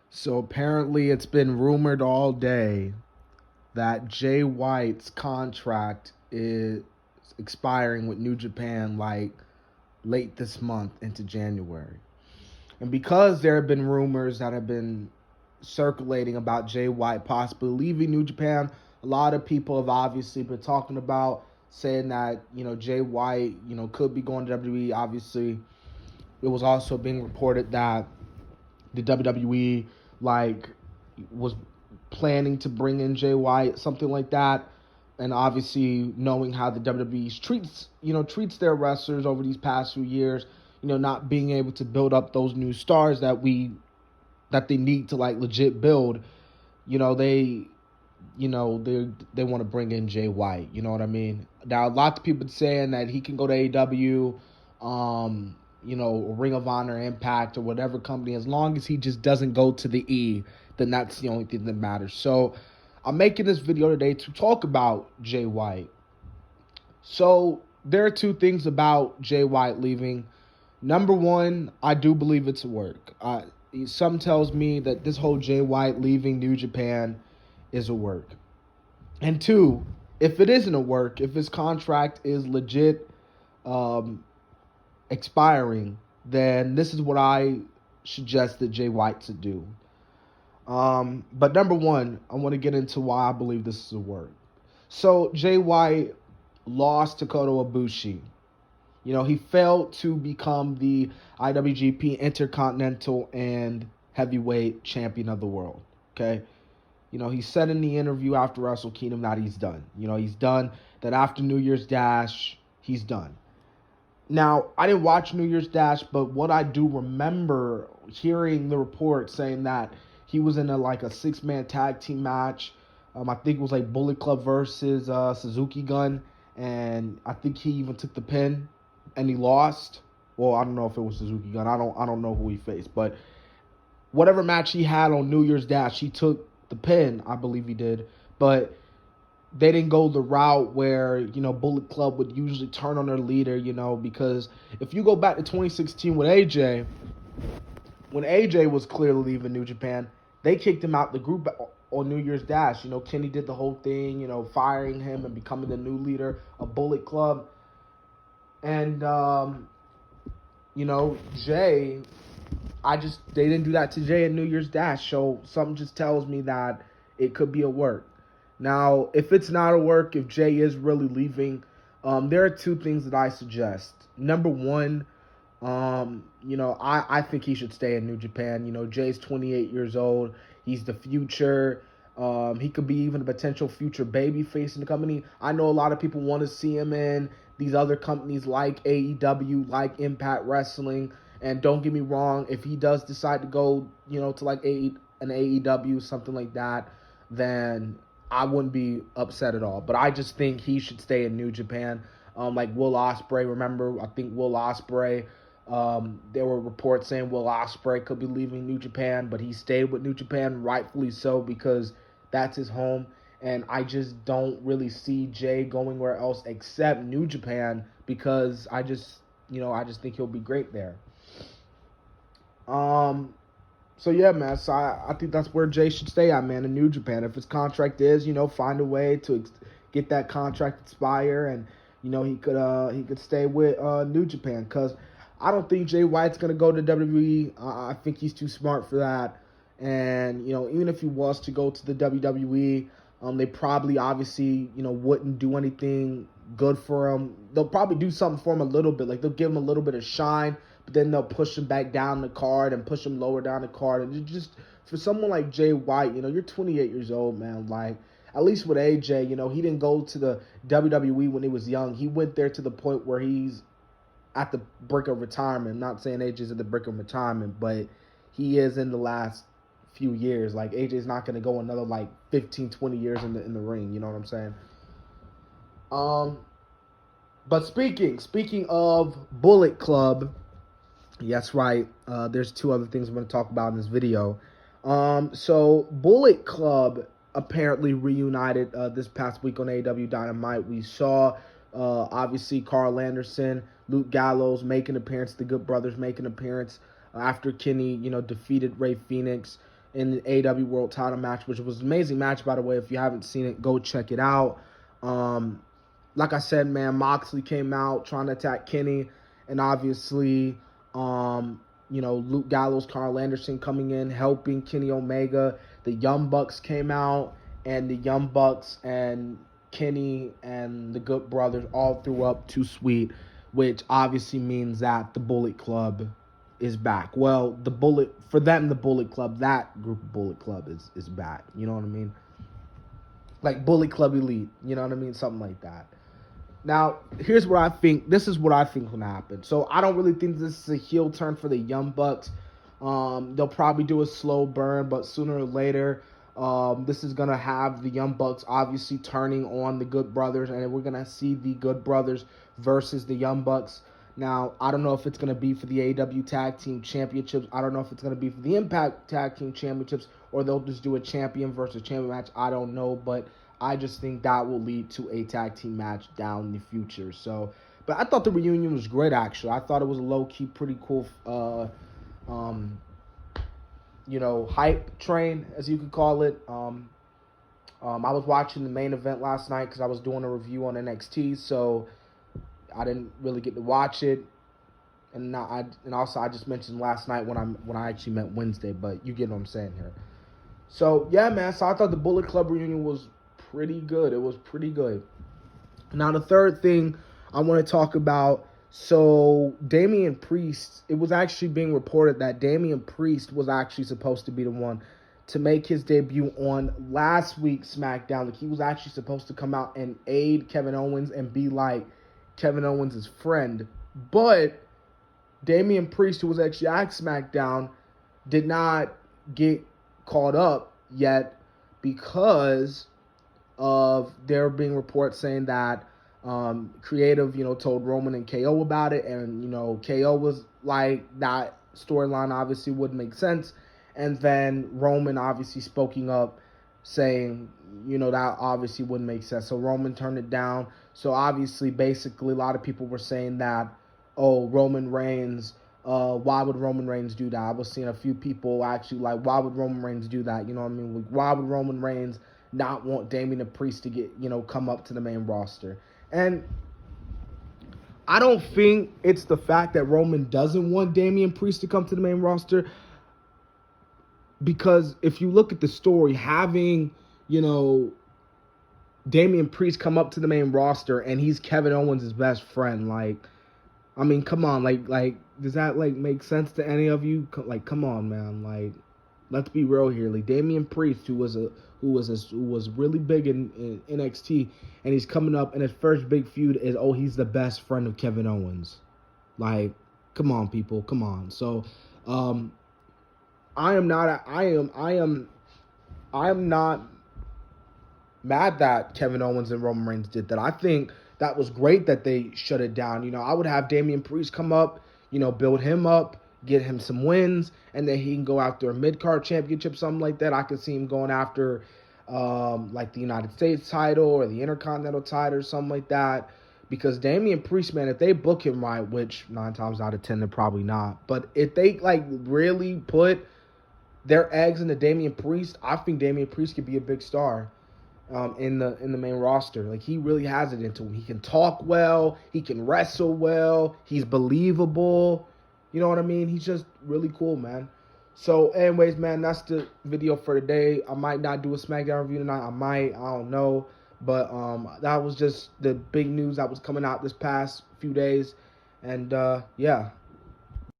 So apparently, it's been rumored all day that Jay White's contract is expiring with New Japan like late this month into January. And because there have been rumors that have been circulating about Jay White possibly leaving New Japan, a lot of people have obviously been talking about saying that, Jay White, could be going to WWE. Obviously, it was also being reported that the WWE like was planning to bring in Jay White, something like that. And obviously, knowing how the WWE treats their wrestlers over these past few years, not being able to build up those new stars that they need to like legit build, they they want to bring in Jay White. You know what I mean? Now, lots of people saying that he can go to AEW, Ring of Honor, Impact, or whatever company, as long as he just doesn't go to the E, then that's the only thing that matters. So, I'm making this video today to talk about Jay White. So, there are two things about Jay White leaving. Number one, I do believe it's a work. Some tells me that this whole Jay White leaving New Japan is a work. And two, if it isn't a work, if his contract is legit um, expiring, then this is what I suggest that Jay White should do. But number one, I want to get into why I believe this is a work. So Jay White lost to Kota Ibushi. He failed to become the IWGP Intercontinental and Heavyweight Champion of the world. Okay. He said in the interview after Wrestle Kingdom that he's done. He's done, that after New Year's Dash, he's done. Now, I didn't watch New Year's Dash, but what I do remember hearing the report saying that he was in a six-man tag team match. I think it was like Bullet Club versus Suzuki Gun, and I think he even took the pin, and he lost. Well, I don't know if it was Suzuki Gun. I don't know who he faced, but whatever match he had on New Year's Dash, he took the pin, I believe he did, but they didn't go the route where, Bullet Club would usually turn on their leader, because if you go back to 2016 with AJ, when AJ was clearly leaving New Japan, they kicked him out the group on New Year's Dash. Kenny did the whole thing, firing him and becoming the new leader of Bullet Club. And, Jay, they didn't do that to Jay at New Year's Dash, so something just tells me that it could be a work. Now, if it's not a work, if Jay is really leaving, there are two things that I suggest. Number one, I think he should stay in New Japan. Jay's 28 years old. He's the future. He could be even a potential future baby face in the company. I know a lot of people want to see him in these other companies like AEW, like Impact Wrestling. And don't get me wrong, if he does decide to go, to like an AEW, something like that, then I wouldn't be upset at all. But I just think he should stay in New Japan. Like Will Ospreay, remember? I think Will Ospreay, there were reports saying Will Ospreay could be leaving New Japan, but he stayed with New Japan, rightfully so, because that's his home. And I just don't really see Jay going where else except New Japan, because I just think he'll be great there. So yeah, man. So I think that's where Jay should stay at, man, in New Japan. If his contract is, find a way to get that contract expire, and he could stay with New Japan, because I don't think Jay White's gonna go to WWE. I think he's too smart for that, and even if he was to go to the WWE, they probably obviously wouldn't do anything good for him. They'll probably do something for him a little bit, like they'll give him a little bit of shine, but then they'll push him back down the card and push him lower down the card. And just for someone like Jay White, you're 28 years old, man. Like, at least with AJ, he didn't go to the WWE when he was young. He went there to the point where he's at the brink of retirement. I'm not saying AJ's at the brink of retirement, but he is in the last few years. Like, AJ's not going to go another like 15, 20 years in the ring. You know what I'm saying? But speaking of Bullet Club, that's right. There's two other things I'm going to talk about in this video. So Bullet Club apparently reunited this past week on AEW Dynamite. We saw obviously Carl Anderson, Luke Gallows making an appearance, the Good Brothers making an appearance after Kenny, defeated Ray Phoenix. in the AEW World Title match, which was an amazing match, by the way. If you haven't seen it, go check it out. Like I said, man, Moxley came out trying to attack Kenny, and obviously, Luke Gallows, Carl Anderson coming in, helping Kenny Omega. The Young Bucks came out, and the Young Bucks and Kenny and the Good Brothers all threw up Too Sweet, which obviously means that the Bullet Club is back. Well, the Bullet Club, that group of Bullet Club is back. You know what I mean? Like Bullet Club Elite. You know what I mean? Something like that. Now, here's what I think. This is what I think will happen. So I don't really think this is a heel turn for the Young Bucks. They'll probably do a slow burn, but sooner or later, this is going to have the Young Bucks obviously turning on the Good Brothers, and we're going to see the Good Brothers versus the Young Bucks. Now, I don't know if it's going to be for the AEW Tag Team Championships. I don't know if it's going to be for the Impact Tag Team Championships, or they'll just do a champion versus champion match. I don't know, but I just think that will lead to a tag team match down in the future. So, but I thought the reunion was great, actually. I thought it was a low-key, pretty cool, hype train, as you could call it. I was watching the main event last night because I was doing a review on NXT, so I didn't really get to watch it. And also I just mentioned last night when I actually meant Wednesday, but you get what I'm saying here. So yeah, man. So I thought the Bullet Club reunion was pretty good. It was pretty good. Now the third thing I want to talk about. So Damien Priest. It was actually being reported that Damien Priest was actually supposed to be the one to make his debut on last week's SmackDown. Like, he was actually supposed to come out and aid Kevin Owens and be like Kevin Owens' friend. But Damien Priest, who was actually at SmackDown, did not get caught up yet because of there being reports saying that Creative, told Roman and KO about it, and, KO was like, that storyline obviously wouldn't make sense. And then Roman obviously speaking up, saying, that obviously wouldn't make sense. So Roman turned it down. So obviously, basically, a lot of people were saying that, Roman Reigns, why would Roman Reigns do that? I was seeing a few people actually like, why would Roman Reigns do that? You know what I mean? Like, why would Roman Reigns not want Damien the Priest to get, come up to the main roster? And I don't think it's the fact that Roman doesn't want Damien Priest to come to the main roster, because if you look at the story, having, Damien Priest come up to the main roster and he's Kevin Owens' best friend, like, I mean, come on, like, does that, make sense to any of you? Like, come on, man, like, let's be real here. Like, Damien Priest, who was really big in NXT, and he's coming up, and his first big feud is, he's the best friend of Kevin Owens. Like, come on, people, come on. So, I am not mad that Kevin Owens and Roman Reigns did that. I think that was great that they shut it down. I would have Damien Priest come up, build him up, get him some wins, and then he can go after a mid-card championship, something like that. I could see him going after the United States title or the Intercontinental title or something like that. Because Damien Priest, man, if they book him right, which 9 times out of 10 they're probably not, but if they really put their eggs into Damien Priest, I think Damien Priest could be a big star in the main roster. Like, he really has it into him. He can talk well, he can wrestle well, he's believable. You know what I mean? He's just really cool, man. So, anyways, man, that's the video for today. I might not do a SmackDown review tonight. I don't know. But that was just the big news that was coming out this past few days. And, yeah.